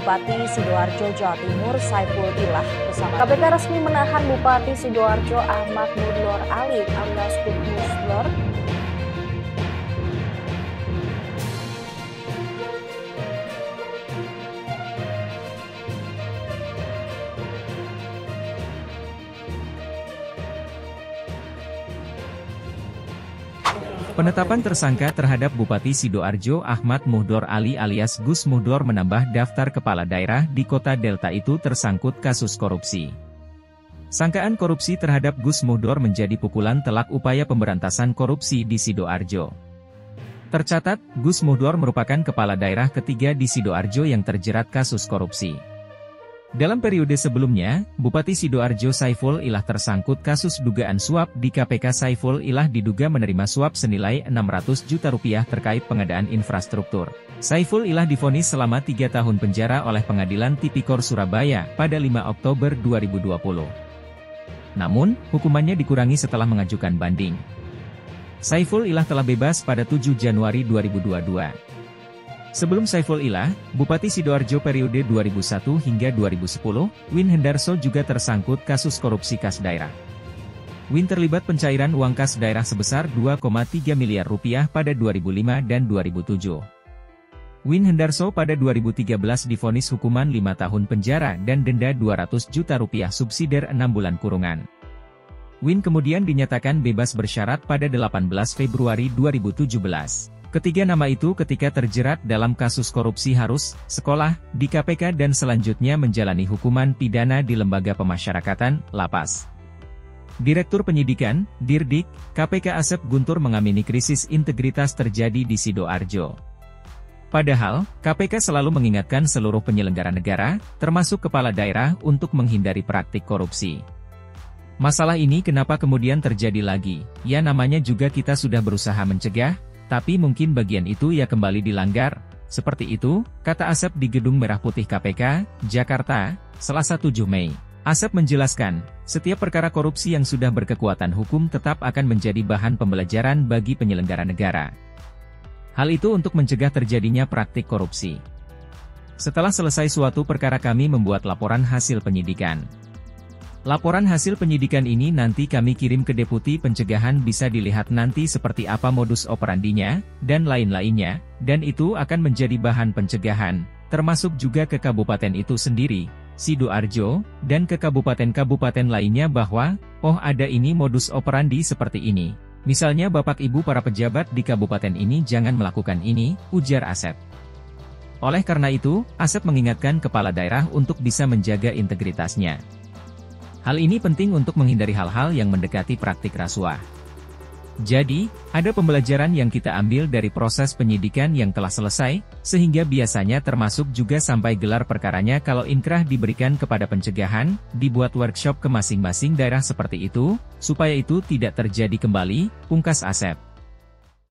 Bupati Sidoarjo, Jawa Timur, Saiful Ilah bersama KPK resmi menahan Bupati Sidoarjo Ahmad Mudlor Ali alias Gus Mudlor. Penetapan tersangka terhadap Bupati Sidoarjo Ahmad Mudlor Ali alias Gus Mudlor menambah daftar kepala daerah di kota Delta itu tersangkut kasus korupsi. Sangkaan korupsi terhadap Gus Mudlor menjadi pukulan telak upaya pemberantasan korupsi di Sidoarjo. Tercatat, Gus Mudlor merupakan kepala daerah ketiga di Sidoarjo yang terjerat kasus korupsi. Dalam periode sebelumnya, Bupati Sidoarjo Saiful Ilah tersangkut kasus dugaan suap di KPK. Saiful Ilah diduga menerima suap senilai 600 juta rupiah terkait pengadaan infrastruktur. Saiful Ilah divonis selama 3 tahun penjara oleh Pengadilan Tipikor Surabaya pada 5 Oktober 2020. Namun, hukumannya dikurangi setelah mengajukan banding. Saiful Ilah telah bebas pada 7 Januari 2022. Sebelum Saiful Ilah, Bupati Sidoarjo periode 2001 hingga 2010, Win Hendarso juga tersangkut kasus korupsi kas daerah. Win terlibat pencairan uang kas daerah sebesar 2,3 miliar rupiah pada 2005 dan 2007. Win Hendarso pada 2013 divonis hukuman 5 tahun penjara dan denda 200 juta rupiah subsidiar 6 bulan kurungan. Win kemudian dinyatakan bebas bersyarat pada 18 Februari 2017. Ketiga nama itu ketika terjerat dalam kasus korupsi harus sekolah di KPK dan selanjutnya menjalani hukuman pidana di Lembaga Pemasyarakatan, Lapas. Direktur Penyidikan, Dirdik, KPK Asep Guntur mengamini krisis integritas terjadi di Sidoarjo. Padahal, KPK selalu mengingatkan seluruh penyelenggara negara, termasuk kepala daerah untuk menghindari praktik korupsi. Masalah ini kenapa kemudian terjadi lagi? Ya namanya juga kita sudah berusaha mencegah, tapi mungkin bagian itu ya kembali dilanggar. Seperti itu, kata Asep di Gedung Merah Putih KPK, Jakarta, Selasa 7 Mei. Asep menjelaskan, setiap perkara korupsi yang sudah berkekuatan hukum tetap akan menjadi bahan pembelajaran bagi penyelenggara negara. Hal itu untuk mencegah terjadinya praktik korupsi. Setelah selesai suatu perkara kami membuat laporan hasil penyidikan. Laporan hasil penyidikan ini nanti kami kirim ke Deputi Pencegahan, bisa dilihat nanti seperti apa modus operandinya, dan lain-lainnya, dan itu akan menjadi bahan pencegahan, termasuk juga ke kabupaten itu sendiri, Sidoarjo, dan ke kabupaten-kabupaten lainnya bahwa, oh ada ini modus operandi seperti ini. Misalnya Bapak Ibu para pejabat di kabupaten ini jangan melakukan ini, ujar Asep. Oleh karena itu, Asep mengingatkan kepala daerah untuk bisa menjaga integritasnya. Hal ini penting untuk menghindari hal-hal yang mendekati praktik rasuah. Jadi, ada pembelajaran yang kita ambil dari proses penyidikan yang telah selesai, sehingga biasanya termasuk juga sampai gelar perkaranya kalau inkrah diberikan kepada pencegahan, dibuat workshop ke masing-masing daerah seperti itu, supaya itu tidak terjadi kembali, pungkas Asep.